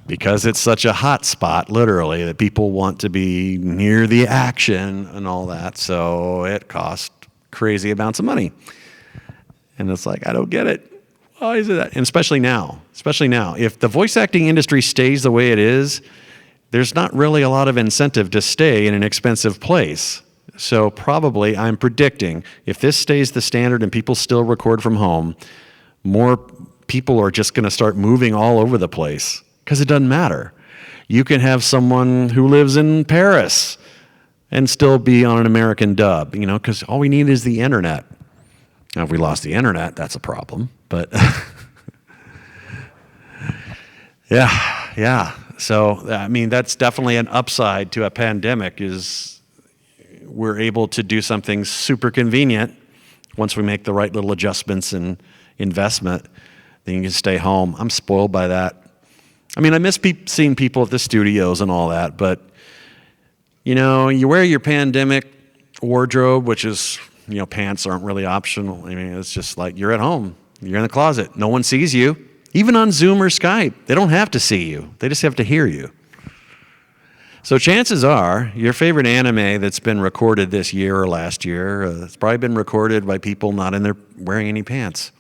because it's such a hot spot, literally, that people want to be near the action and all that. So it costs crazy amounts of money. And it's like, I don't get it. Why is it that? And especially now, if the voice acting industry stays the way it is, there's not really a lot of incentive to stay in an expensive place. So probably, I'm predicting, if this stays the standard and people still record from home, more people are just going to start moving all over the place. Because it doesn't matter. You can have someone who lives in Paris and still be on an American dub, because all we need is the internet. Now, if we lost the internet, that's a problem. But yeah. So, that's definitely an upside to a pandemic, is we're able to do something super convenient once we make the right little adjustments and investment. Then you can stay home. I'm spoiled by that. I miss seeing people at the studios and all that, but, you wear your pandemic wardrobe, which is, pants aren't really optional. It's just like you're at home. You're in the closet. No one sees you. Even on Zoom or Skype, they don't have to see you. They just have to hear you. So chances are, your favorite anime that's been recorded this year or last year, it's probably been recorded by people not in there wearing any pants.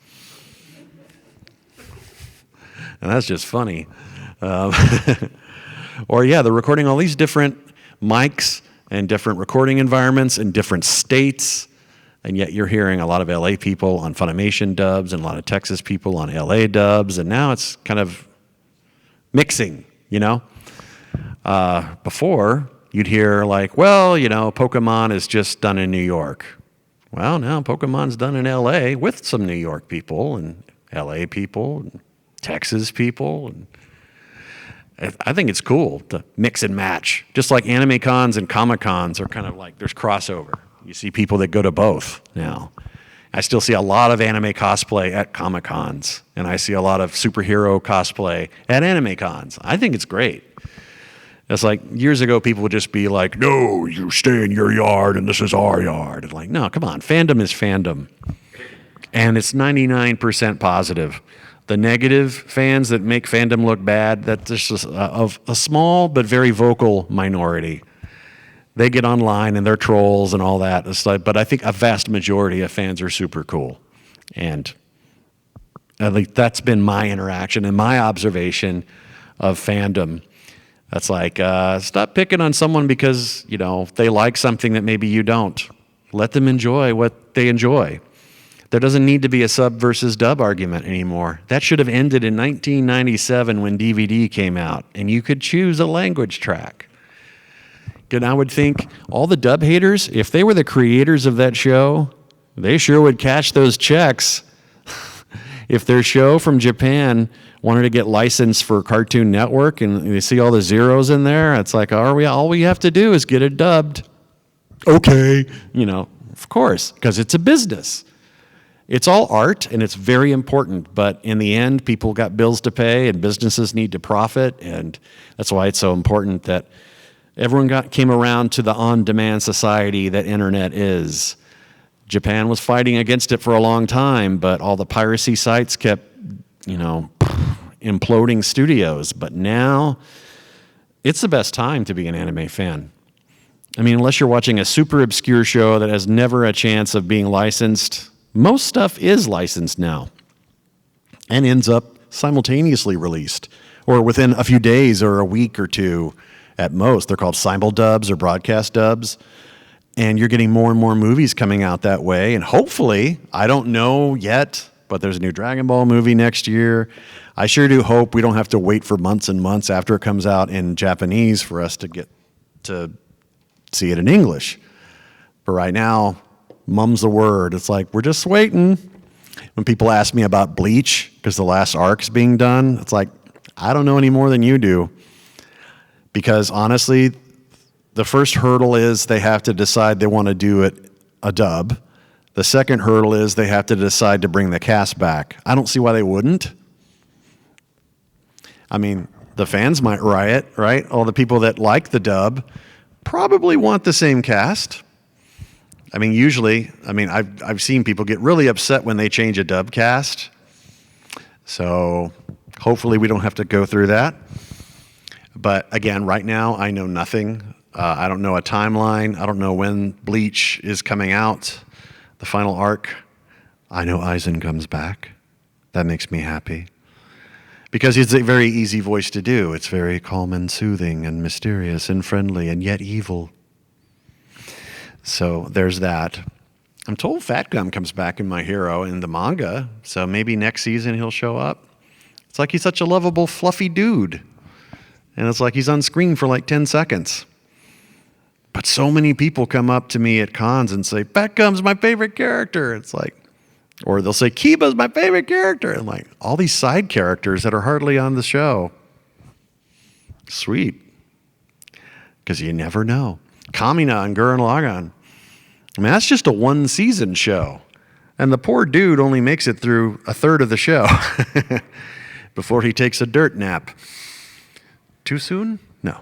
And that's just funny. Or they're recording all these different mics and different recording environments in different states, and yet you're hearing a lot of LA people on Funimation dubs and a lot of Texas people on LA dubs, and now it's kind of mixing, Before, you'd hear like, Pokemon is just done in New York. Well, now Pokemon's done in LA with some New York people and LA people and Texas people, and I think it's cool to mix and match. Just like anime cons and comic cons are kind of like, there's crossover. You see people that go to both now. I still see a lot of anime cosplay at comic cons, and I see a lot of superhero cosplay at anime cons. I think it's great. It's like years ago, people would just be like, no, you stay in your yard and this is our yard. And like, no, come on, fandom is fandom. And it's 99% positive. The negative fans that make fandom look bad, that's just a small but very vocal minority. They get online and they're trolls and all that. It's like, but I think a vast majority of fans are super cool. And at least that's been my interaction and my observation of fandom. That's like, stop picking on someone because, they like something that maybe you don't. Let them enjoy what they enjoy. There doesn't need to be a sub versus dub argument anymore. That should have ended in 1997 when DVD came out, and you could choose a language track. And I would think all the dub haters, if they were the creators of that show, they sure would cash those checks. If their show from Japan wanted to get licensed for Cartoon Network and you see all the zeros in there, it's like, all we have to do is get it dubbed. Okay. Of course, because it's a business. It's all art, and it's very important, but in the end, people got bills to pay, and businesses need to profit, and that's why it's so important that everyone came around to the on-demand society that internet is. Japan was fighting against it for a long time, but all the piracy sites kept, imploding studios. But now, it's the best time to be an anime fan. Unless you're watching a super obscure show that has never a chance of being licensed, most stuff is licensed now and ends up simultaneously released or within a few days or a week or two at most. They're called simuldubs or broadcast dubs. And you're getting more and more movies coming out that way. And hopefully, I don't know yet, but there's a new Dragon Ball movie next year. I sure do hope we don't have to wait for months and months after it comes out in Japanese for us to get to see it in English. But right now, mum's the word. It's like, we're just waiting. When people ask me about Bleach, because the last arc's being done, it's like, I don't know any more than you do. Because honestly, the first hurdle is they have to decide they want to do it a dub. The second hurdle is they have to decide to bring the cast back. I don't see why they wouldn't. The fans might riot, right? All the people that like the dub probably want the same cast. Usually, I've seen people get really upset when they change a dub cast. So hopefully we don't have to go through that. But again, right now, I know nothing. I don't know a timeline. I don't know when Bleach is coming out, the final arc. I know Aizen comes back. That makes me happy. Because it's a very easy voice to do. It's very calm and soothing and mysterious and friendly and yet evil. So there's that. I'm told Fatgum comes back in My Hero in the manga, so maybe next season he'll show up. It's like he's such a lovable, fluffy dude. And it's like he's on screen for like 10 seconds. But so many people come up to me at cons and say, Fatgum's my favorite character. It's like, or they'll say, Kiba's my favorite character. And like, all these side characters that are hardly on the show. Sweet. Because you never know. Kamina and Gurren Lagann. I mean, that's just a one-season show. And the poor dude only makes it through a third of the show before he takes a dirt nap. Too soon? No.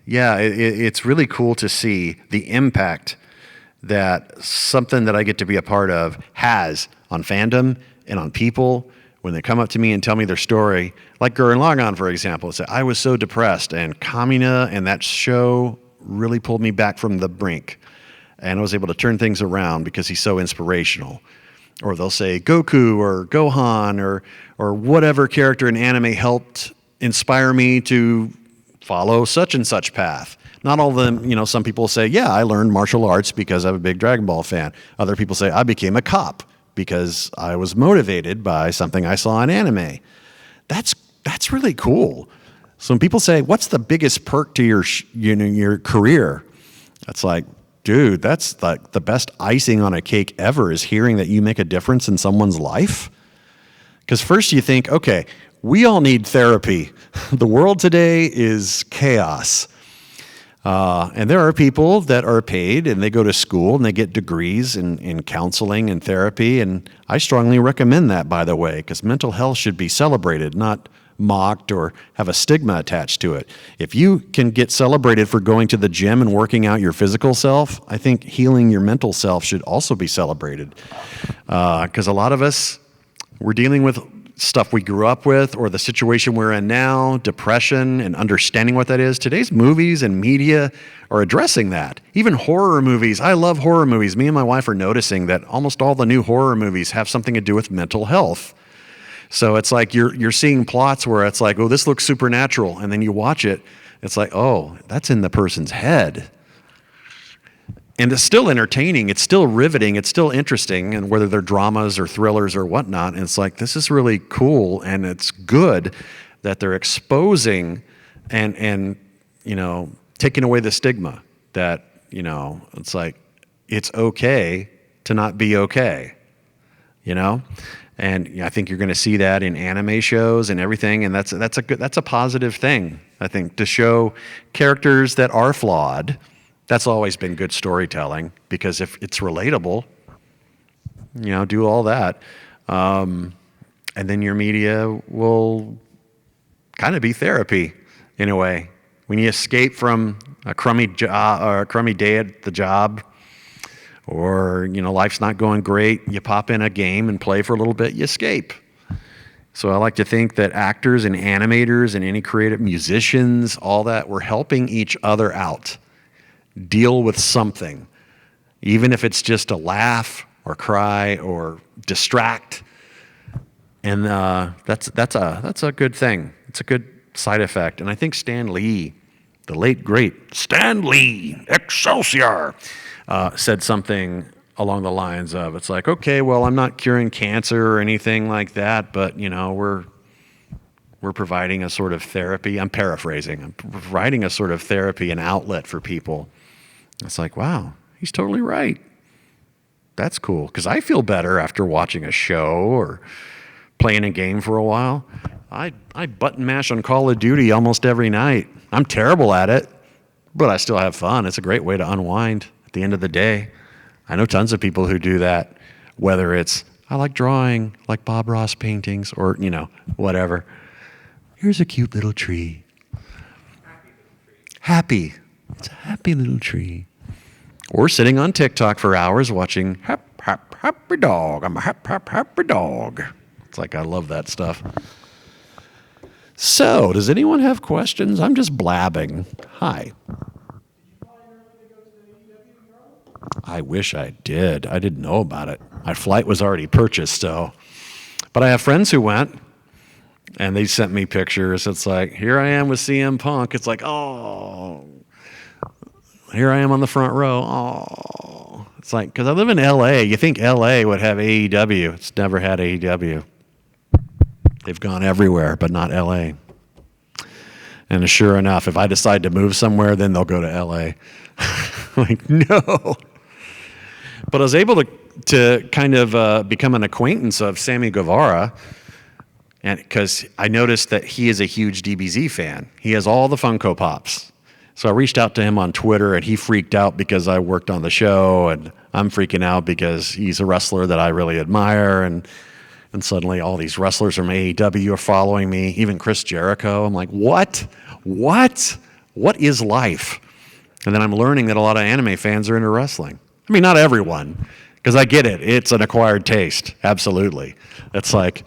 Yeah, it's really cool to see the impact that something that I get to be a part of has on fandom and on people when they come up to me and tell me their story. Like Gurren Lagann, for example, say, I was so depressed, and Kamina and that show really pulled me back from the brink. And I was able to turn things around because he's so inspirational. Or they'll say Goku or Gohan or whatever character in anime helped inspire me to follow such and such path. Not all of them, some people say, yeah, I learned martial arts because I'm a big Dragon Ball fan. Other people say, I became a cop because I was motivated by something I saw in anime. That's really cool. So when people say, what's the biggest perk to your career? That's like, dude, that's like the best icing on a cake ever is hearing that you make a difference in someone's life. Because first you think, okay, we all need therapy. The world today is chaos. And there are people that are paid and they go to school and they get degrees in counseling and therapy. And I strongly recommend that, by the way, because mental health should be celebrated, not mocked or have a stigma attached to it. If you can get celebrated for going to the gym and working out your physical self, I think healing your mental self should also be celebrated. Because a lot of us, we're dealing with stuff we grew up with or the situation we're in now, depression and understanding what that is. Today's movies and media are addressing that. Even horror movies. I love horror movies. Me and my wife are noticing that almost all the new horror movies have something to do with mental health. So it's like you're seeing plots where it's like, oh, this looks supernatural. And then you watch it, it's like, oh, that's in the person's head. And it's still entertaining. It's still riveting. It's still interesting. And whether they're dramas or thrillers or whatnot, and it's like, this is really cool. And it's good that they're exposing and taking away the stigma that, it's like, it's okay to not be okay, And I think you're going to see that in anime shows and everything, and that's a positive thing. I think to show characters that are flawed. That's always been good storytelling because if it's relatable, do all that, and then your media will kind of be therapy in a way. When you escape from a crummy job or a crummy day at the job, or life's not going great, you pop in a game and play for a little bit, you escape. So I like to think that actors and animators and any creative musicians, all that, we're helping each other out, deal with something, even if it's just a laugh or cry or distract. And that's a good thing. It's a good side effect. And I think Stan Lee, the late great Stan Lee, Excelsior, said something along the lines of, it's like, okay, well, I'm not curing cancer or anything like that, but we're providing a sort of therapy. I'm paraphrasing. I'm providing a sort of therapy, an outlet for people. It's like, wow, he's totally right. That's cool, because I feel better after watching a show or playing a game for a while. I button mash on Call of Duty almost every night. I'm terrible at it, but I still have fun. It's a great way to unwind at the end of the day. I know tons of people who do that, whether it's, I like drawing, like Bob Ross paintings, or, whatever. Here's a cute little tree. Happy. It's a happy little tree. Or sitting on TikTok for hours watching happy dog. I'm a happy dog. It's like, I love that stuff. So, does anyone have questions? I'm just blabbing. Hi. I wish I did. I didn't know about it. My flight was already purchased, so. But I have friends who went, and they sent me pictures. It's like, here I am with CM Punk. It's like, oh. Here I am on the front row. Oh. It's like, because I live in L.A. You think L.A. would have AEW. It's never had AEW. They've gone everywhere, but not L.A. And sure enough, if I decide to move somewhere, then they'll go to L.A. Like, no. But I was able to kind of become an acquaintance of Sammy Guevara, and because I noticed that he is a huge DBZ fan. He has all the Funko Pops. So I reached out to him on Twitter, and he freaked out because I worked on the show, and I'm freaking out because he's a wrestler that I really admire, and suddenly all these wrestlers from AEW are following me, even Chris Jericho. I'm like, what? What? What is life? And then I'm learning that a lot of anime fans are into wrestling. I mean, not everyone, because I get it. It's an acquired taste, absolutely. It's like,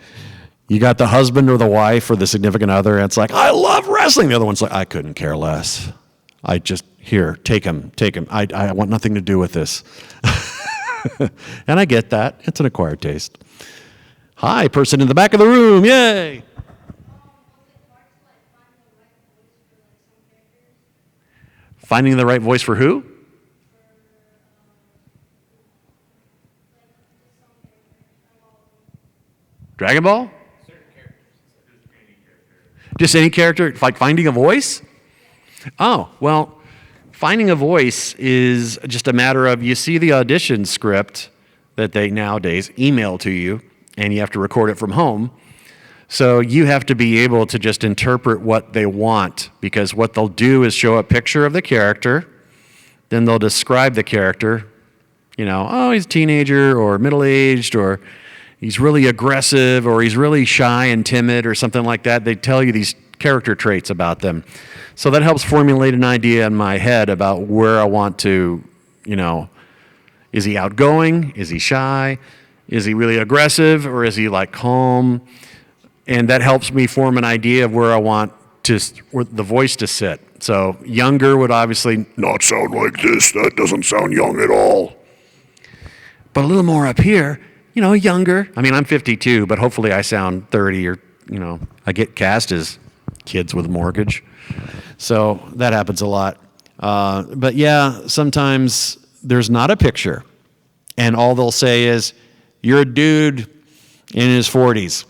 you got the husband or the wife or the significant other, and it's like, I love wrestling. The other one's like, I couldn't care less. I just, here, take him. I want nothing to do with this. And I get that. It's an acquired taste. Hi, person in the back of the room, yay! Finding the right voice for who? Dragon Ball? Just any character, like finding a voice? Oh, well, finding a voice is just a matter of, you see the audition script that they nowadays email to you, and you have to record it from home. So you have to be able to just interpret what they want, because what they'll do is show a picture of the character, then they'll describe the character, oh, he's a teenager or middle-aged, or he's really aggressive, or he's really shy and timid, or something like that. They tell you these character traits about them. So that helps formulate an idea in my head about where I want to, is he outgoing? Is he shy? Is he really aggressive, or is he like calm? And that helps me form an idea of where I want the voice to sit. So younger would obviously not sound like this. That doesn't sound young at all. But a little more up here, younger. I mean, I'm 52, but hopefully I sound 30, or, I get cast as kids with a mortgage. So that happens a lot. But yeah, sometimes there's not a picture, and all they'll say is, you're a dude in his 40s.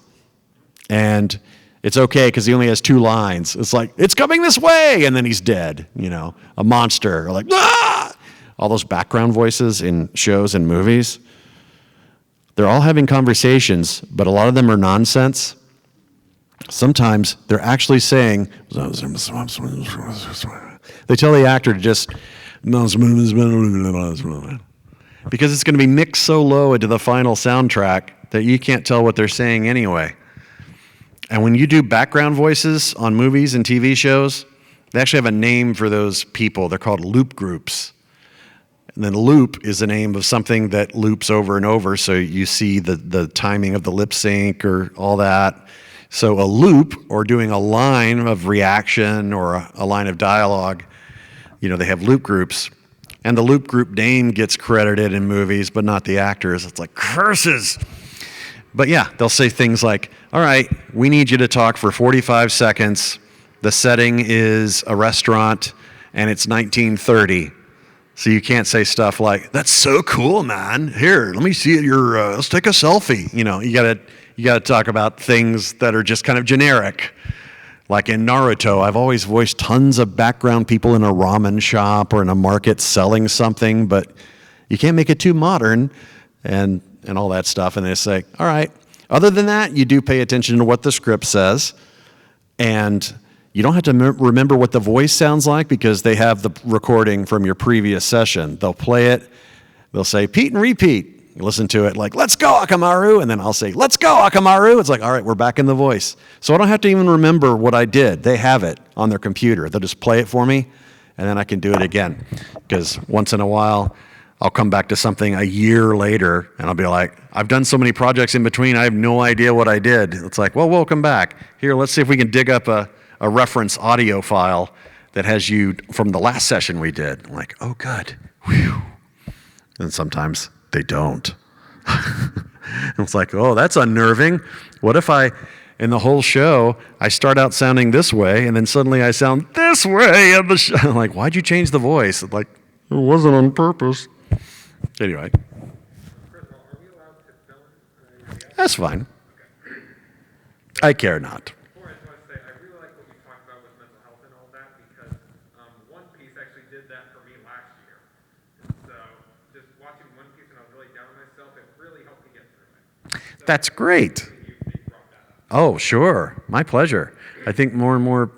And it's okay because he only has 2 lines. It's like, it's coming this way, and then he's dead, a monster, or like, ah! All those background voices in shows and movies, they're all having conversations, but a lot of them are nonsense. Sometimes they're actually saying, they tell the actor to just, because it's going to be mixed so low into the final soundtrack that you can't tell what they're saying anyway. And when you do background voices on movies and TV shows, they actually have a name for those people. They're called loop groups. And then loop is the name of something that loops over and over, so you see the timing of the lip sync or all that. So a loop, or doing a line of reaction or a line of dialogue, they have loop groups. And the loop group name gets credited in movies, but not the actors. It's like, curses! But yeah, they'll say things like, all right, we need you to talk for 45 seconds. The setting is a restaurant, and it's 1930. So you can't say stuff like, that's so cool, man. Here, let me see your, let's take a selfie. You gotta talk about things that are just kind of generic. Like in Naruto, I've always voiced tons of background people in a ramen shop or in a market selling something, but you can't make it too modern and all that stuff. And they say, all right, other than that, you do pay attention to what the script says, and you don't have to remember what the voice sounds like because they have the recording from your previous session. They'll play it. They'll say, Pete and repeat. You listen to it like, let's go, Akamaru. And then I'll say, let's go, Akamaru. It's like, all right, we're back in the voice. So I don't have to even remember what I did. They have it on their computer. They'll just play it for me, and then I can do it again. Because once in a while, I'll come back to something a year later and I'll be like, I've done so many projects in between, I have no idea what I did. It's like, well, welcome back. Here, let's see if we can dig up a reference audio file that has you from the last session we did. I'm like, oh, good. Whew. And sometimes they don't. It's like, oh, that's unnerving. What if in the whole show, I start out sounding this way, and then suddenly I sound this way in the show? I'm like, why'd you change the voice? It's like, it wasn't on purpose. Anyway. That's fine. I care not. Before I just want to say, I really like what you talked about with mental health and all that, because One Piece actually did that for me last year. So just watching One Piece when I was really down on myself, it really helped me get through it. So That's great. you brought that up. Oh, sure. My pleasure. I think more and more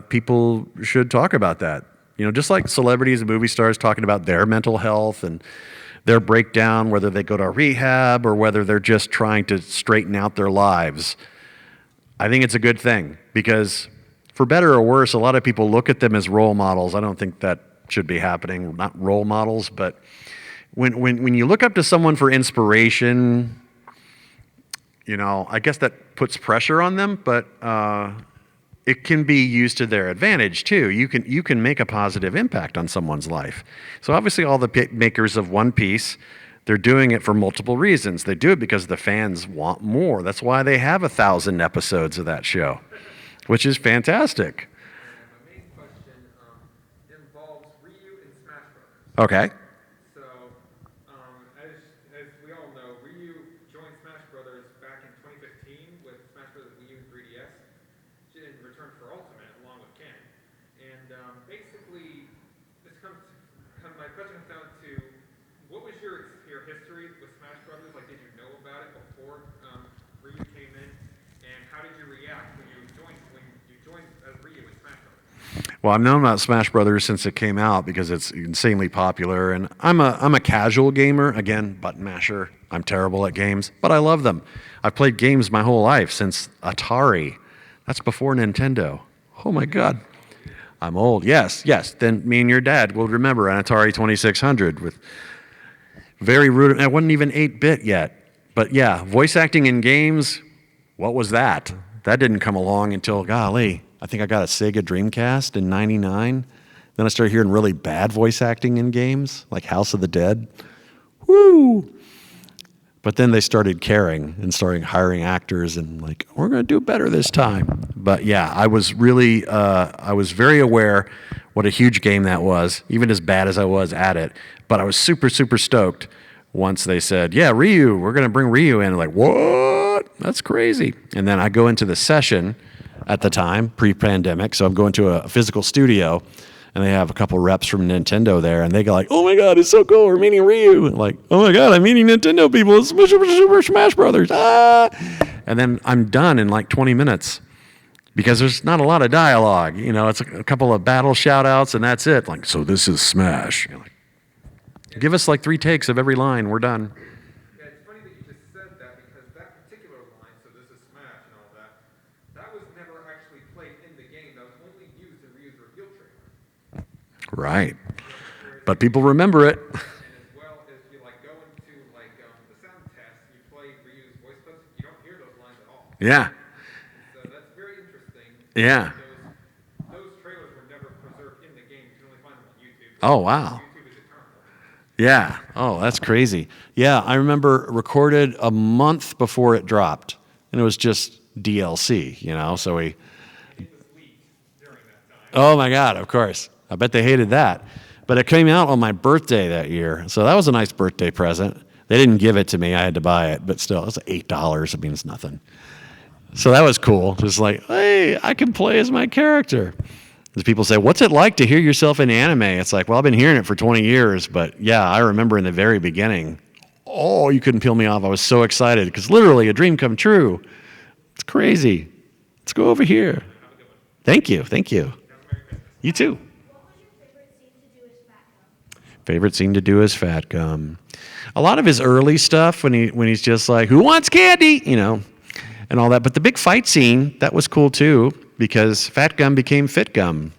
people should talk about that. You know, just like celebrities and movie stars talking about their mental health and their breakdown, whether they go to rehab or whether they're just trying to straighten out their lives. I think it's a good thing because, for better or worse, a lot of people look at them as role models. I don't think that should be happening, not role models, but when you look up to someone for inspiration, you know, I guess that puts pressure on them, but it can be used to their advantage too. You can make a positive impact on someone's life. So obviously all the makers of One Piece, they're doing it for multiple reasons. They do it because the fans want more. That's why they have 1,000 episodes of that show, which is fantastic. My main question involves Ryu and Smash Brothers. Okay. So, as we all know, Ryu joined Smash Brothers back in 2015 with Smash Brothers Wii U and 3DS in return for Ultimate, along with Ken. And basically, my question comes down to, what was your history with Smash Brothers? Like, did you know about it before Ryu came in? And how did you react when you joined as Ryu in Smash Brothers? Well, I've known about Smash Brothers since it came out because it's insanely popular, and I'm a casual gamer. Again, button masher. I'm terrible at games, but I love them. I've played games my whole life since Atari. That's before Nintendo. Oh my God. I'm old. Yes. Then me and your dad will remember an Atari 2600 with very rude. It wasn't even 8-bit yet. But yeah, voice acting in games, what was that? That didn't come along until, golly, I think I got a Sega Dreamcast in 99. Then I started hearing really bad voice acting in games, like House of the Dead. Woo! But then they started caring and started hiring actors and like, we're going to do better this time. But yeah, I was really, I was very aware what a huge game that was, even as bad as I was at it. But I was super, super stoked once they said, yeah, Ryu, we're going to bring Ryu in. Like, what? That's crazy. And then I go into the session at the time, pre-pandemic. So I'm going to a physical studio. And they have a couple reps from Nintendo there, and they go like, "Oh my God, it's so cool! We're meeting Ryu." And like, "Oh my God, I'm meeting Nintendo people! It's Super Smash Brothers!" Ah! And then I'm done in like 20 minutes because there's not a lot of dialogue. You know, it's a couple of battle shout-outs, and that's it. Like, so this is Smash. You're like, give us like 3 takes of every line. We're done. Yeah, it's funny that you just said that because that particular line, so this is Smash and all that, that was never actually played in the game. That was only used in Ryu's reveal trailer. Right. But people remember it. And as well as you like go into like the sound test, you play Ryu's voice clips, you don't hear those lines at all. Yeah. So that's very interesting. Yeah. Those trailers were never preserved in the game. You can only find them on YouTube. Oh, wow. YouTube is eternal. Yeah. Oh, that's crazy. Yeah, I remember recorded a month before it dropped, and it was just DLC, you know, so we... It was leaked during that time. Oh, my God, of course. I bet they hated that. But it came out on my birthday that year, so that was a nice birthday present. They didn't give it to me. I had to buy it, but still, it was $8. It means nothing. So that was cool. Just like, hey, I can play as my character. As people say, what's it like to hear yourself in anime? It's like, well, I've been hearing it for 20 years, but yeah, I remember in the very beginning, oh, you couldn't peel me off. I was so excited because literally a dream come true. It's crazy. Let's go over here. Thank you. You too. Favorite scene to do is Fatgum. A lot of his early stuff when he's just like, who wants candy? You know, and all that. But the big fight scene, that was cool too, because Fatgum became Fitgum.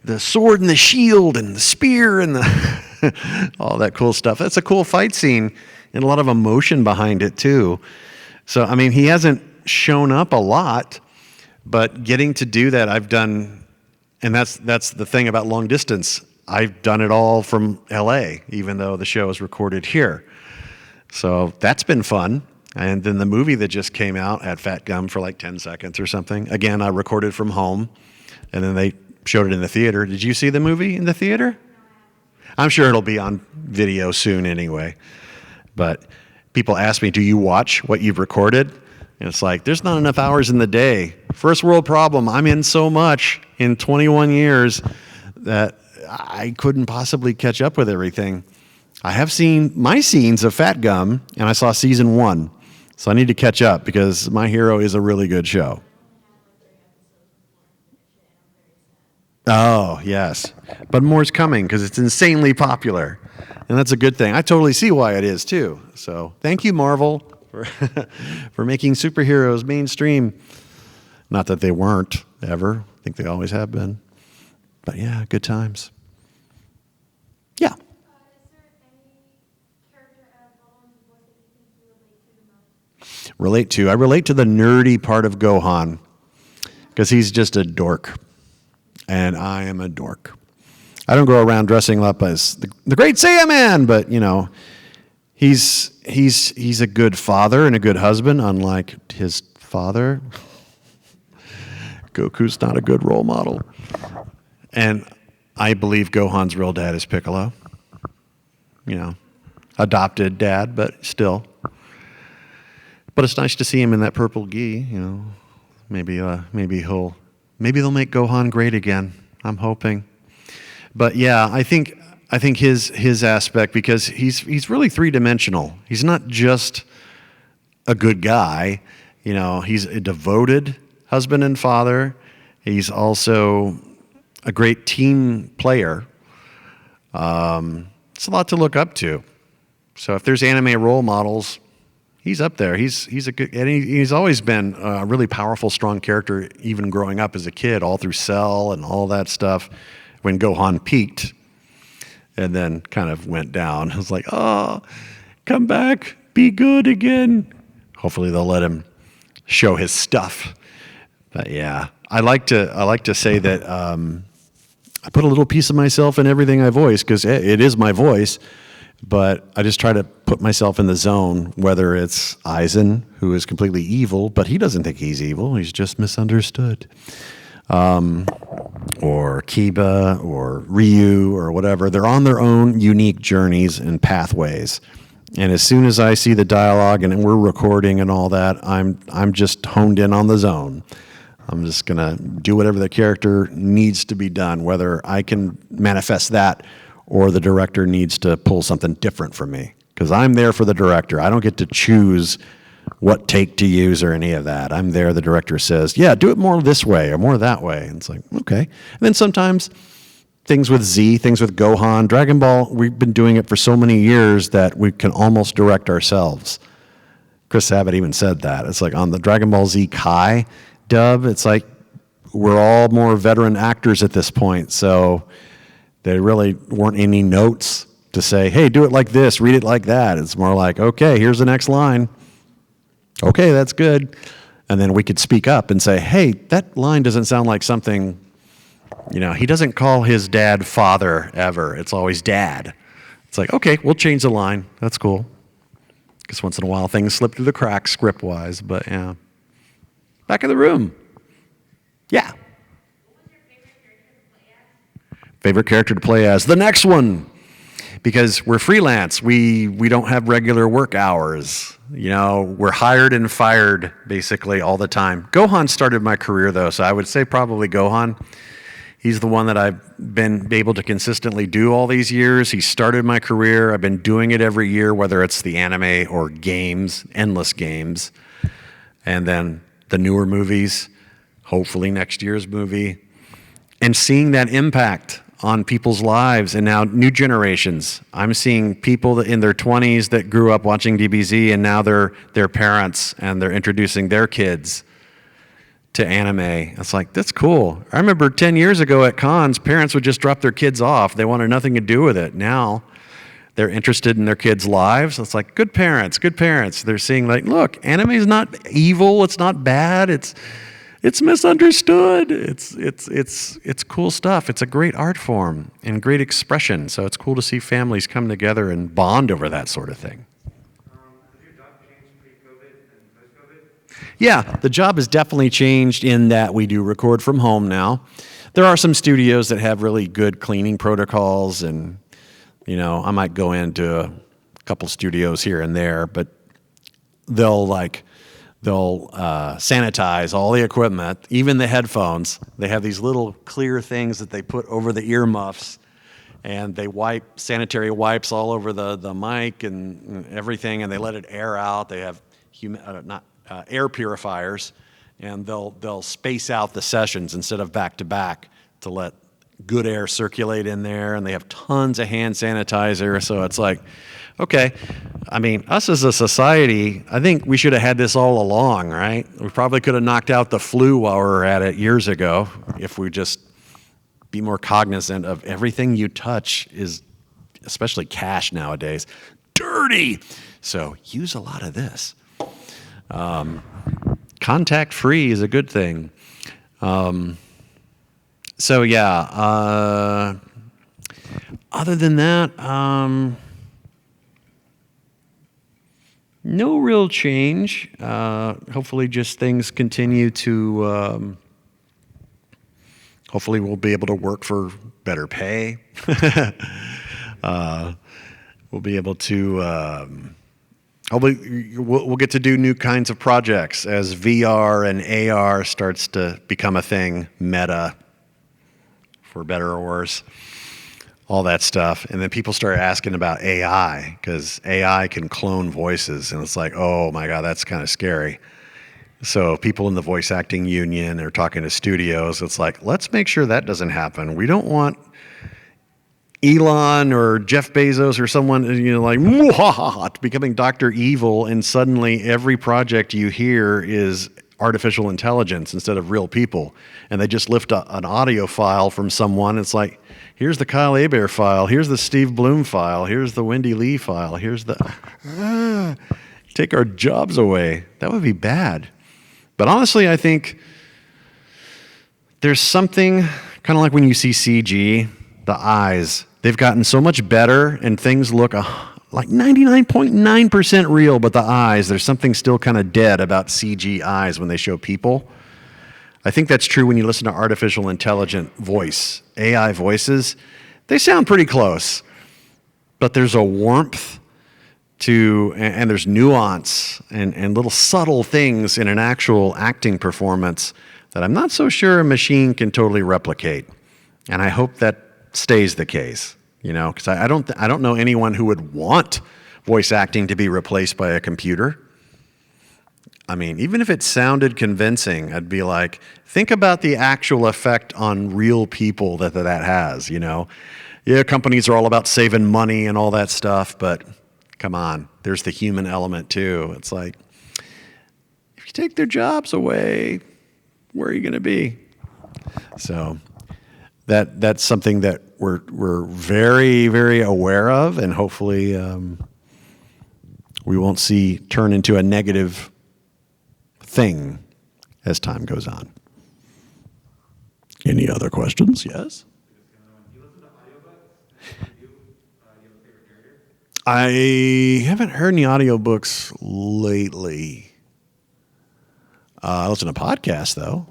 the sword and the shield and the spear and the all that cool stuff. That's a cool fight scene and a lot of emotion behind it too. So I mean, he hasn't shown up a lot, but getting to do that, I've done, and that's the thing about long distance. I've done it all from LA, even though the show is recorded here. So that's been fun. And then the movie that just came out had Fatgum for like 10 seconds or something. Again, I recorded from home, and then they showed it in the theater. Did you see the movie in the theater? I'm sure it'll be on video soon anyway. But people ask me, do you watch what you've recorded? And it's like, there's not enough hours in the day. First world problem. I'm in so much in 21 years that I couldn't possibly catch up with everything. I have seen my scenes of Fatgum, and I saw season 1. So I need to catch up because My Hero is a really good show. Oh, yes. But more's coming because it's insanely popular. And that's a good thing. I totally see why it is, too. So thank you, Marvel, for, for making superheroes mainstream. Not that they weren't, ever. I think they always have been. But yeah, good times. Yeah. Is there any character out of Gohan's voice that you think you relate to the most? I relate to the nerdy part of Gohan because he's just a dork. And I am a dork. I don't go around dressing up as the great Saiyaman, but you know, he's a good father and a good husband, unlike his father. Goku's not a good role model. And I believe Gohan's real dad is Piccolo. You know, adopted dad, but still. But it's nice to see him in that purple gi. You know, maybe they'll make Gohan great again. I'm hoping. But yeah, I think his aspect, because he's really three-dimensional. He's not just a good guy. You know, he's a devoted husband and father. He's also a great team player. It's a lot to look up to. So if there's anime role models, he's up there. He's a good, and he's always been a really powerful, strong character, even growing up as a kid, all through Cell and all that stuff. When Gohan peaked, and then kind of went down, I was like, oh, come back, be good again. Hopefully they'll let him show his stuff. But yeah, I like to say that I put a little piece of myself in everything I voice because it is my voice. But I just try to put myself in the zone, whether it's Aizen, who is completely evil, but he doesn't think he's evil. He's just misunderstood. Or Kiba or Ryu or whatever. They're on their own unique journeys and pathways. And as soon as I see the dialogue and we're recording and all that, I'm just honed in on the zone. I'm just going to do whatever the character needs to be done, whether I can manifest that or the director needs to pull something different from me. Because I'm there for the director. I don't get to choose what take to use or any of that. I'm there. The director says, yeah, do it more this way or more that way. And it's like, okay. And then sometimes things with Z, things with Gohan, Dragon Ball, we've been doing it for so many years that we can almost direct ourselves. Chris Sabat even said that. It's like on the Dragon Ball Z Kai dub, it's like we're all more veteran actors at this point. So there really weren't any notes to say, hey, do it like this, read it like that. It's more like, okay, here's the next line. Okay, that's good. And then we could speak up and say, hey, that line doesn't sound like something, you know, he doesn't call his dad father ever. It's always dad. It's like, okay, we'll change the line. That's cool. Because once in a while things slip through the cracks script-wise, but yeah. Back in the room. Yeah. What was your favorite character to play as? Favorite character to play as? The next one. Because we're freelance. We don't have regular work hours. You know, we're hired and fired basically all the time. Gohan started my career though, so I would say probably Gohan. He's the one that I've been able to consistently do all these years. He started my career. I've been doing it every year, whether it's the anime or games, endless games. And then the newer movies, hopefully next year's movie. And seeing that impact on people's lives and now new generations. I'm seeing people in their 20s that grew up watching DBZ and now they're parents and they're introducing their kids to anime. It's like, that's cool. I remember 10 years ago at cons, parents would just drop their kids off. They wanted nothing to do with it. Now they're interested in their kids' lives. It's like, good parents, good parents. They're seeing like, look, anime is not evil. It's not bad. It's misunderstood. It's cool stuff. It's a great art form and great expression. So it's cool to see families come together and bond over that sort of thing. Has your job changed pre-COVID and post-COVID? Yeah, the job has definitely changed in that we do record from home now. There are some studios that have really good cleaning protocols, and I might go into a couple studios here and there, but they'll sanitize all the equipment, even the headphones. They have these little clear things that they put over the earmuffs, and they wipe sanitary wipes all over the mic and everything, and they let it air out. They have air purifiers, and they'll space out the sessions instead of back to back to let good air circulate in there, and they have tons of hand sanitizer. So it's like, okay, I mean, us as a society, I think we should have had this all along, right? We probably could have knocked out the flu while we were at it years ago if we just be more cognizant of everything you touch is, especially cash nowadays, dirty. So use a lot of this. Contact free is a good thing. So yeah, other than that, no real change. Hopefully just things continue to, hopefully we'll be able to work for better pay. We'll be able to, hopefully we'll get to do new kinds of projects as VR and AR starts to become a thing, meta, for better or worse, all that stuff. And then people start asking about AI, because AI can clone voices, and it's like, oh my God, that's kind of scary. So people in the voice acting union are talking to studios. It's like, let's make sure that doesn't happen. We don't want Elon or Jeff Bezos or someone, like, "Mwahaha," becoming Dr. Evil, and suddenly every project you hear is artificial intelligence instead of real people. And they just lift an audio file from someone. It's like, here's the Kyle Hebert file. Here's the Steve Bloom file. Here's the Wendy Lee file. Here's the... take our jobs away. That would be bad. But honestly, I think there's something, kind of like when you see CG, the eyes, they've gotten so much better, and things look like 99.9% real, but the eyes, there's something still kind of dead about CG eyes when they show people. I think that's true when you listen to artificial intelligent voice, AI voices. They sound pretty close, but there's a warmth and there's nuance and little subtle things in an actual acting performance that I'm not so sure a machine can totally replicate. And I hope that stays the case. Because I don't know anyone who would want voice acting to be replaced by a computer. I mean, even if it sounded convincing, I'd be like, think about the actual effect on real people that has, Yeah, companies are all about saving money and all that stuff, but come on, there's the human element too. It's like, if you take their jobs away, where are you going to be? So that's something that we're very, very aware of, and hopefully we won't see turn into a negative thing as time goes on. Any other questions? Yes? Do you listen to audiobooks? Do you have a favorite narrator? I haven't heard any audiobooks lately. I listen to podcasts, though.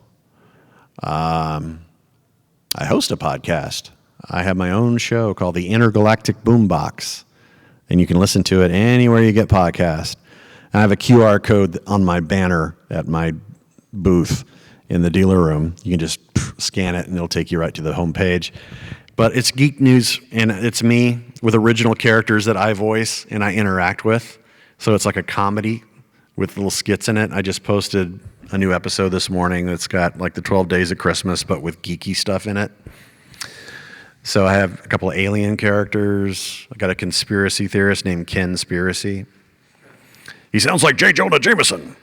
I host a podcast. I have my own show called the Intergalactic Boombox, and you can listen to it anywhere you get podcasts. I have a QR code on my banner at my booth in the dealer room. You can just scan it, and it'll take you right to the homepage. But it's geek news, and it's me with original characters that I voice and I interact with. So it's like a comedy with little skits in it. I just posted a new episode this morning that's got like the 12 Days of Christmas, but with geeky stuff in it. So I have a couple of alien characters. I got a conspiracy theorist named Ken Spiracy. He sounds like J. Jonah Jameson.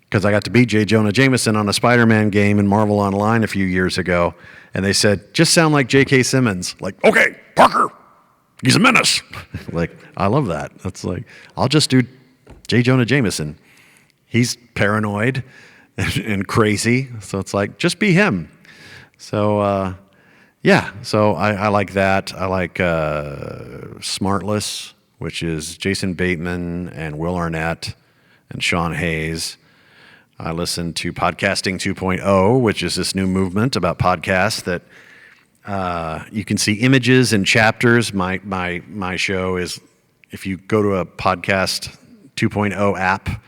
because I got to beat J. Jonah Jameson on a Spider-Man game in Marvel Online a few years ago, and they said, just sound like J.K. Simmons. Like, okay, Parker, he's a menace. Like, I love that. That's like, I'll just do J. Jonah Jameson. He's paranoid and crazy, so it's like, just be him. So, yeah, so I like that. I like Smartless, which is Jason Bateman and Will Arnett and Sean Hayes. I listen to Podcasting 2.0, which is this new movement about podcasts that you can see images and chapters. My show is, if you go to a Podcast 2.0 app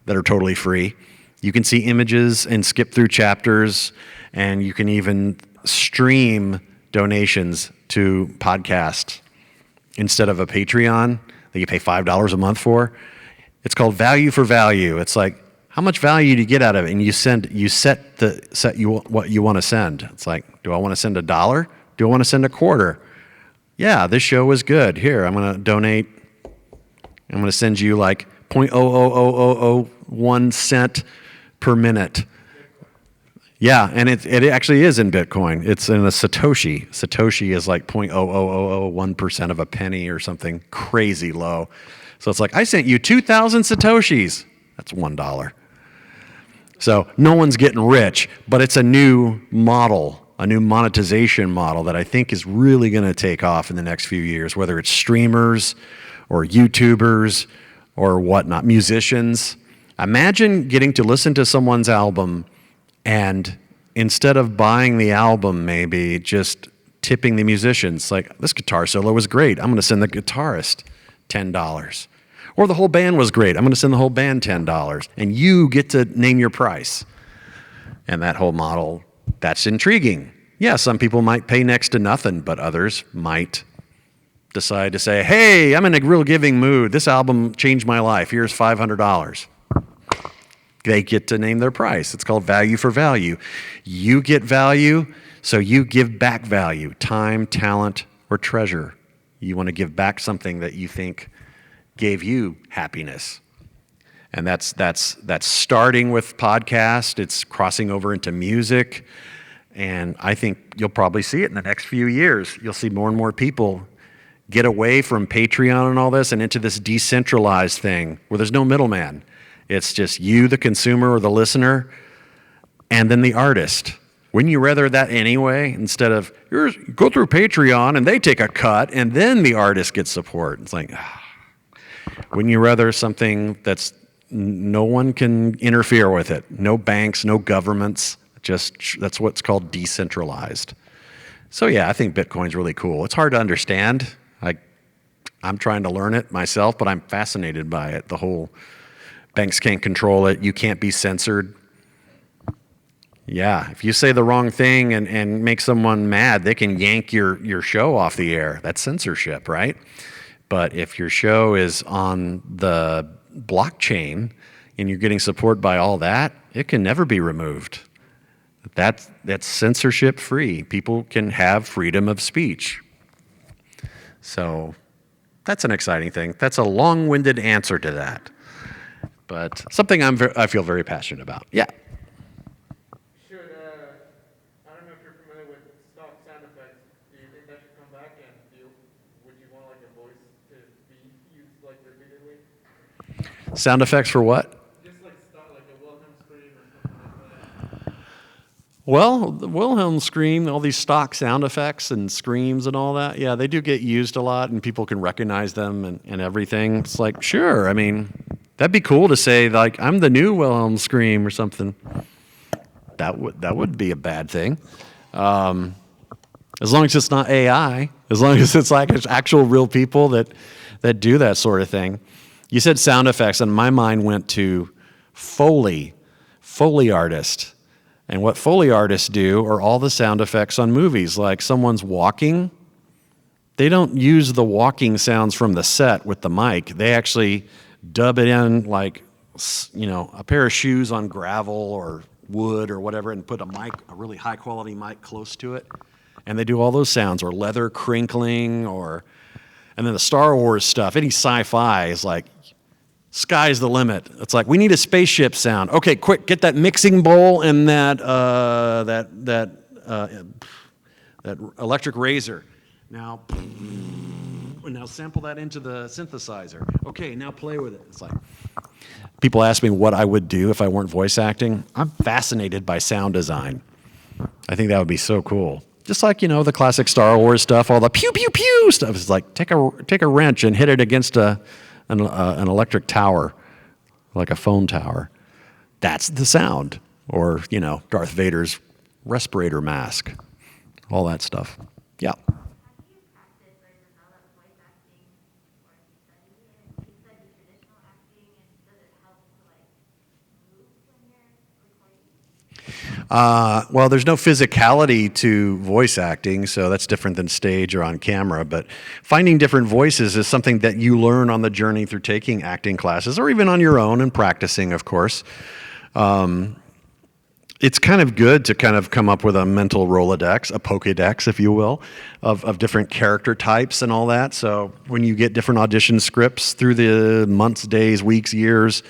that are totally free, you can see images and skip through chapters, and you can even stream donations to podcasts instead of a Patreon that you pay $5 a month for. It's called value for value. It's like, how much value do you get out of it? And you set what you want to send. It's like, do I want to send $1? Do I want to send $0.25? Yeah, this show was good. Here, I'm going to donate. I'm going to send you like 0.00001 cent per minute. Yeah, and it actually is in Bitcoin. It's in a Satoshi. Satoshi is like 0.00001% of a penny or something crazy low. So it's like, I sent you 2,000 Satoshis. That's $1. So no one's getting rich, but it's a new model, a new monetization model that I think is really going to take off in the next few years, whether it's streamers or YouTubers or whatnot, musicians. Imagine getting to listen to someone's album and instead of buying the album, maybe just tipping the musicians, like, this guitar solo was great. I'm going to send the guitarist $10. Or the whole band was great. I'm going to send the whole band $10. And you get to name your price. And that whole model, that's intriguing. Yeah, some people might pay next to nothing, but others might decide to say, hey, I'm in a real giving mood. This album changed my life. Here's $500. They get to name their price. It's called value for value. You get value, so you give back value, time, talent, or treasure. You want to give back something that you think gave you happiness. And that's starting with podcast. It's crossing over into music. And I think you'll probably see it in the next few years. You'll see more and more people get away from Patreon and all this and into this decentralized thing where there's no middleman. It's just you, the consumer or the listener, and then the artist. Wouldn't you rather that anyway? Instead of, go through Patreon and they take a cut and then the artist gets support. It's like, wouldn't you rather something that's no one can interfere with it? No banks, no governments. Just that's what's called decentralized. So yeah, I think Bitcoin's really cool. It's hard to understand. I'm trying to learn it myself, but I'm fascinated by it. The whole banks can't control it. You can't be censored. Yeah, if you say the wrong thing and make someone mad, they can yank your show off the air. That's censorship, right? But if your show is on the blockchain and you're getting support by all that, it can never be removed. That's censorship free. People can have freedom of speech. So that's an exciting thing. That's a long-winded answer to that. But something I feel very passionate about. Yeah. I don't know if you're familiar with stock sound effects. Do you think that should come back? And would you want like a voice to be used like repeatedly? Sound effects for what? Just like like a Wilhelm scream or something like that. Well, the Wilhelm scream, all these stock sound effects and screams and all that, yeah, they do get used a lot and people can recognize them and everything. It's like, sure, I mean, that'd be cool to say, like, I'm the new Wilhelm scream or something. That would be a bad thing. As long as it's not AI, as long as it's like it's actual real people that do that sort of thing. You said sound effects, and my mind went to Foley artist. And what Foley artists do are all the sound effects on movies. Like someone's walking, they don't use the walking sounds from the set with the mic. They actually dub it in like, a pair of shoes on gravel or wood or whatever and put a a really high quality mic close to it. And they do all those sounds, or leather crinkling, and then the Star Wars stuff, any sci-fi is like, Sky's the limit. It's like, we need a spaceship sound. Okay, quick, get that mixing bowl and that electric razor. Now sample that into the synthesizer. Okay, now play with it. It's like, people ask me what I would do if I weren't voice acting. I'm fascinated by sound design. I think that would be so cool. Just like, the classic Star Wars stuff, all the pew, pew, pew stuff. It's like, take a wrench and hit it against an electric tower, like a phone tower. That's the sound. Or, Darth Vader's respirator mask. All that stuff. Yeah. Have you practiced or developed voice acting, or have you studied it? You studied traditional acting, and does it help to move when you're recording? Well, there's no physicality to voice acting, so that's different than stage or on camera. But finding different voices is something that you learn on the journey through taking acting classes, or even on your own and practicing, of course. It's kind of good to kind of come up with a mental Rolodex, a Pokédex, if you will, of different character types and all that. So when you get different audition scripts through the months, days, weeks, years,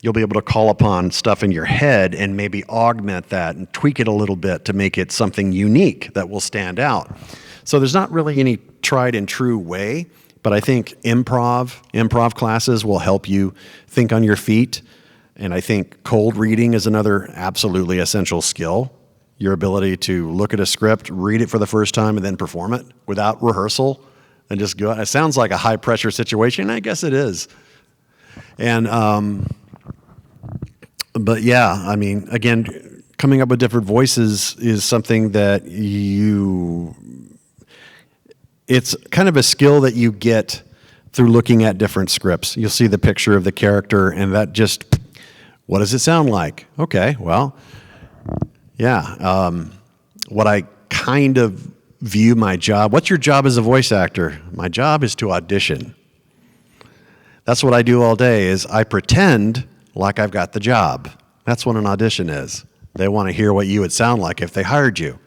you'll be able to call upon stuff in your head and maybe augment that and tweak it a little bit to make it something unique that will stand out. So there's not really any tried and true way, but I think improv classes will help you think on your feet. And I think cold reading is another absolutely essential skill. Your ability to look at a script, read it for the first time, and then perform it without rehearsal and just go. It sounds like a high pressure situation, and I guess it is. And, but yeah, I mean, again, coming up with different voices is something that it's kind of a skill that you get through looking at different scripts. You'll see the picture of the character, and that just, what does it sound like? Okay, well, yeah. What I kind of view my job, what's your job as a voice actor? My job is to audition. That's what I do all day, is I pretend like I've got the job. That's what an audition is. They want to hear what you would sound like if they hired you.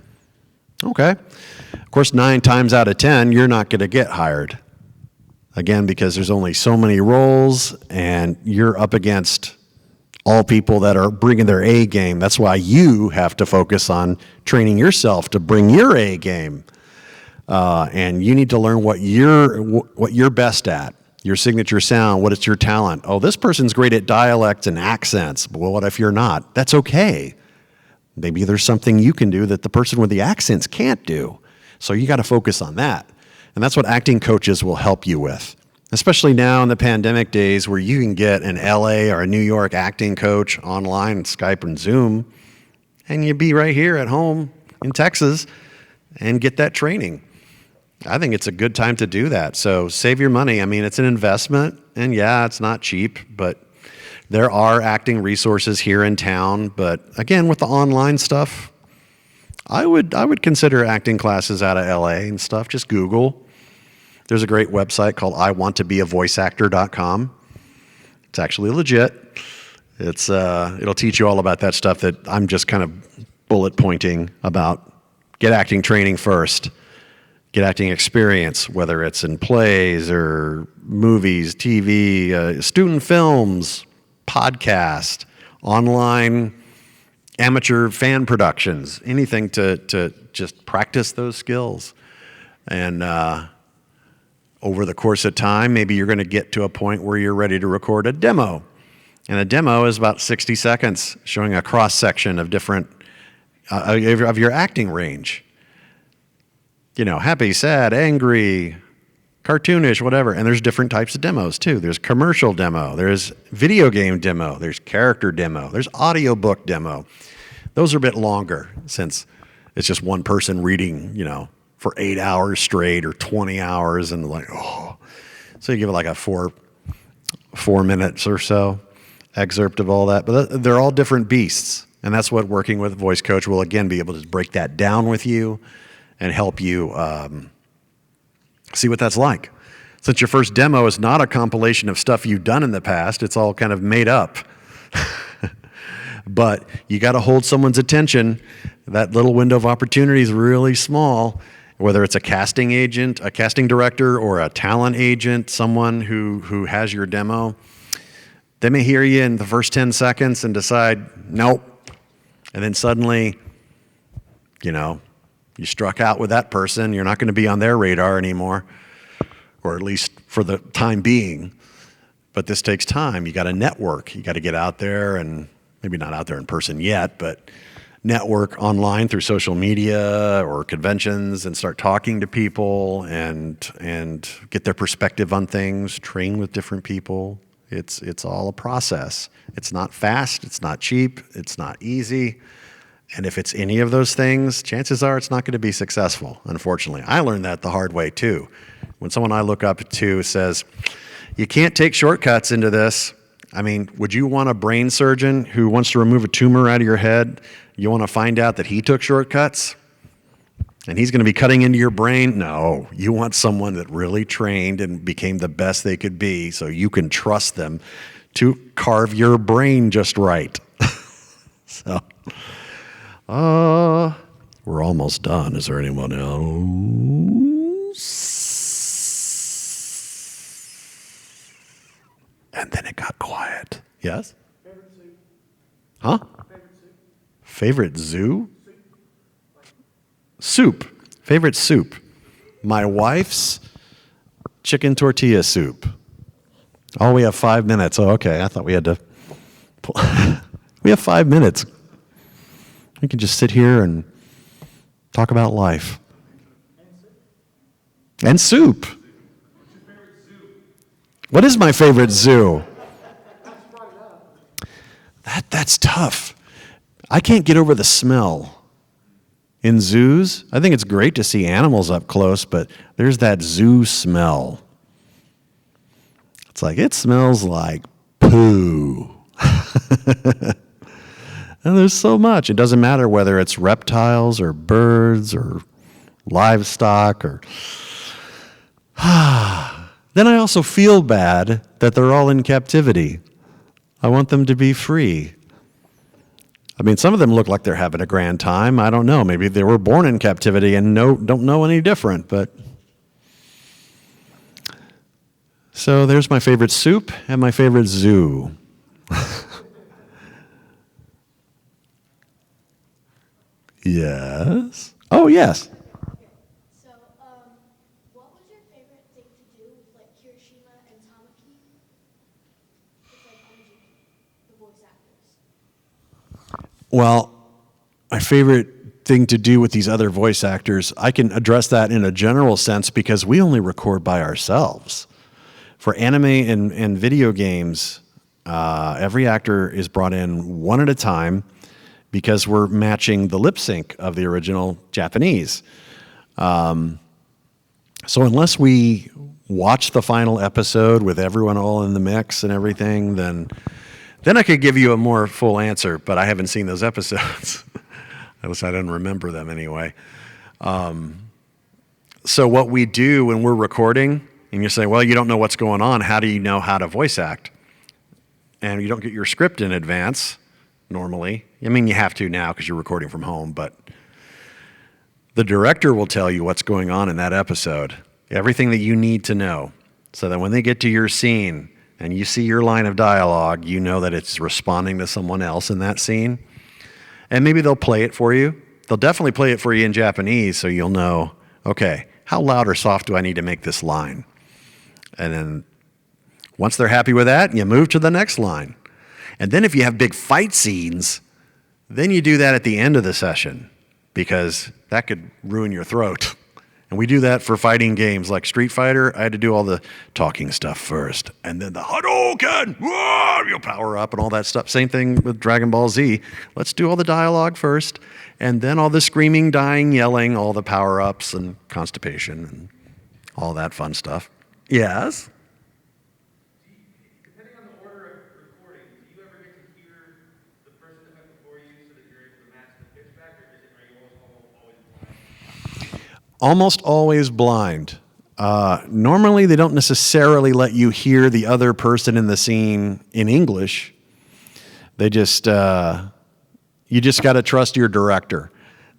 Okay. Of course, 9 times out of 10, you're not going to get hired. Again, because there's only so many roles, and you're up against all people that are bringing their A game. That's why you have to focus on training yourself to bring your A game. And you need to learn what you're best at, your signature sound, what is your talent. Oh, this person's great at dialects and accents. Well, what if you're not? That's okay. Maybe there's something you can do that the person with the accents can't do. So you got to focus on that. And that's what acting coaches will help you with. Especially now in the pandemic days where you can get an LA or a New York acting coach online, Skype and Zoom, and you be right here at home in Texas and get that training. I think it's a good time to do that. So save your money. I mean, it's an investment, and yeah, it's not cheap, but there are acting resources here in town. But again, with the online stuff, I would consider acting classes out of LA and stuff. Just Google. There's a great website called iwanttobeavoiceactor.com. It's actually legit. It'll teach you all about that stuff that I'm just kind of bullet pointing about. Get acting training first. Get acting experience, whether it's in plays or movies, TV, student films, podcast, online amateur fan productions, anything to just practice those skills. And over the course of time, maybe you're going to get to a point where you're ready to record a demo. And a demo is about 60 seconds, showing a cross-section of different, of your acting range. Happy, sad, angry, cartoonish, whatever. And there's different types of demos, too. There's commercial demo. There's video game demo. There's character demo. There's audiobook demo. Those are a bit longer, since it's just one person reading, for 8 hours straight or 20 hours, and so you give it like a four minutes or so excerpt of all that. But they're all different beasts, and that's what working with a voice coach will again be able to break that down with you and help you see what that's like. Since your first demo is not a compilation of stuff you've done in the past, it's all kind of made up. But you got to hold someone's attention. That little window of opportunity is really small. Whether it's a casting agent, a casting director, or a talent agent, someone who has your demo, They may hear you in the first 10 seconds and decide, nope. And then suddenly, you struck out with that person. You're not going to be on their radar anymore, or at least for the time being. But this takes time. You got to network. You got to get out there, and maybe not out there in person yet, but network online through social media or conventions and start talking to people and get their perspective on things, train with different people. It's all a process. It's not fast, it's not cheap, it's not easy. And if it's any of those things, chances are it's not going to be successful, unfortunately. I learned that the hard way too. When someone I look up to says, you can't take shortcuts into this. I mean, would you want a brain surgeon who wants to remove a tumor out of your head? You want to find out that he took shortcuts? And he's going to be cutting into your brain? No, you want someone that really trained and became the best they could be so you can trust them to carve your brain just right. So, we're almost done. Is there anyone else? And then it got quiet. Yes? Favorite soup? Huh? Favorite soup? Favorite zoo? Soup. Favorite soup. My wife's chicken tortilla soup. Oh, we have 5 minutes. Oh, okay. I thought we had to. We have 5 minutes. We can just sit here and talk about life. And soup. What is my favorite zoo? That's tough. I can't get over the smell. In zoos, I think it's great to see animals up close, but there's that zoo smell. It's like, it smells like poo. And there's so much. It doesn't matter whether it's reptiles or birds or livestock or... Then I also feel bad that they're all in captivity. I want them to be free. I mean, some of them look like they're having a grand time. I don't know. Maybe they were born in captivity and don't know any different. But so there's my favorite soup and my favorite zoo. Yes. Oh, yes. So, what was your favorite thing to do with like Kirishima and Tamaki? With like the voice actors. Well, my favorite thing to do with these other voice actors, I can address that in a general sense because we only record by ourselves. For anime and video games, every actor is brought in one at a time because we're matching the lip sync of the original Japanese. So unless we watch the final episode with everyone all in the mix and everything, then I could give you a more full answer, but I haven't seen those episodes. At least I didn't remember them anyway. So what we do when we're recording, and you say, well, you don't know what's going on, how do you know how to voice act? And you don't get your script in advance, normally. I mean, you have to now because you're recording from home, but the director will tell you what's going on in that episode, everything that you need to know, so that when they get to your scene and you see your line of dialogue, you know that it's responding to someone else in that scene. And maybe they'll play it for you. They'll definitely play it for you in Japanese, so you'll know, okay, how loud or soft do I need to make this line? And then once they're happy with that, you move to the next line. And then if you have big fight scenes, then you do that at the end of the session because that could ruin your throat. And we do that for fighting games like Street Fighter. I had to do all the talking stuff first. And then the Hadouken, whoa, you'll power up and all that stuff. Same thing with Dragonball Z. Let's do all the dialogue first. And then all the screaming, dying, yelling, all the power-ups and constipation and all that fun stuff. Yes? Depending on the order of recording, do you ever get to hear the person that went before you so that you're able to match the pitch back, or are you always blind? Almost always blind. Normally, they don't necessarily let you hear the other person in the scene in English. They just, you just got to trust your director.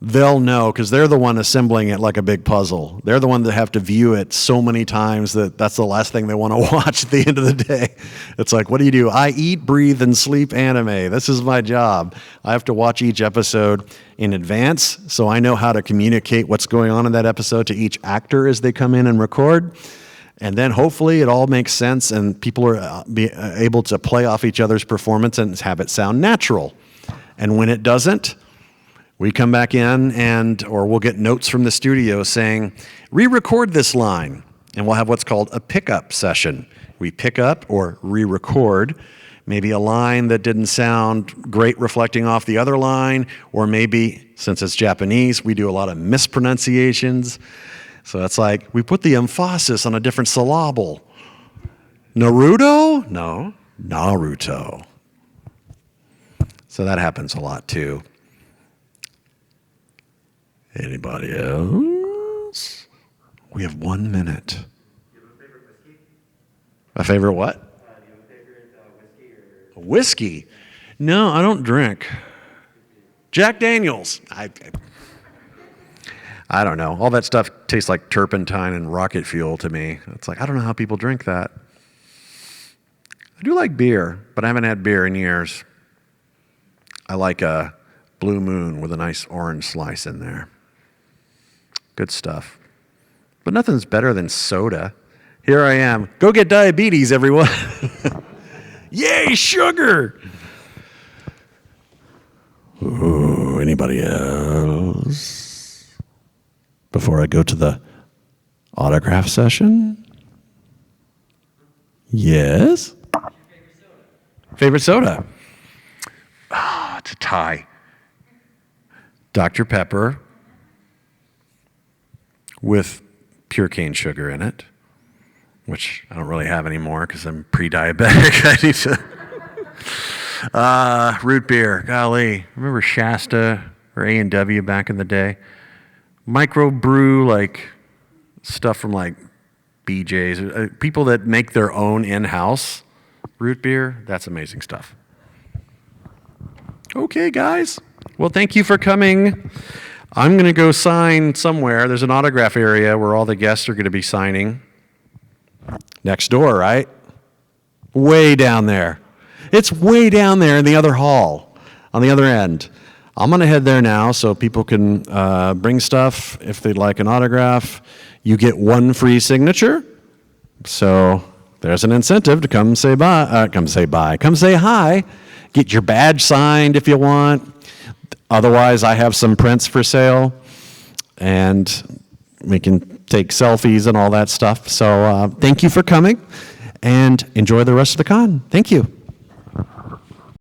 they'll know because they're the one assembling it like a big puzzle. They're the one that have to view it so many times that that's the last thing they want to watch at the end of the day. It's like, what do? I eat, breathe, and sleep anime. This is my job. I have to watch each episode in advance so I know how to communicate what's going on in that episode to each actor as they come in and record. And then hopefully it all makes sense and people are able to play off each other's performance and have it sound natural. And when it doesn't, we come back in or we'll get notes from the studio saying, re-record this line. And we'll have what's called a pickup session. We pick up or re-record maybe a line that didn't sound great reflecting off the other line, or maybe, since it's Japanese, we do a lot of mispronunciations. So it's like, we put the emphasis on a different syllable. Naruto? No, Naruto. So that happens a lot too. Anybody else? We have 1 minute. Do you have a favorite whiskey? A favorite what? Do you have a favorite whiskey or? Whiskey? No, I don't drink. Jack Daniels. I don't know. All that stuff tastes like turpentine and rocket fuel to me. It's like, I don't know how people drink that. I do like beer, but I haven't had beer in years. I like a Blue Moon with a nice orange slice in there. Good stuff. But nothing's better than soda. Here I am. Go get diabetes, everyone. Yay, sugar! Ooh, anybody else? Before I go to the autograph session? Yes? Favorite soda? Ah, it's a tie. Dr. Pepper with pure cane sugar in it, which I don't really have anymore because I'm pre-diabetic. I need to. Root beer, golly. Remember Shasta or A&W back in the day? Micro brew, like stuff from like BJ's. People that make their own in-house root beer, that's amazing stuff. Okay, guys. Well, thank you for coming. I'm going to go sign somewhere. There's an autograph area where all the guests are going to be signing. Next door, right? Way down there. It's way down there in the other hall, on the other end. I'm going to head there now so people can bring stuff if they'd like an autograph. You get one free signature. So there's an incentive to come say bye. Come say hi. Get your badge signed if you want. Otherwise, I have some prints for sale, and we can take selfies and all that stuff. So thank you for coming, and enjoy the rest of the con. Thank you.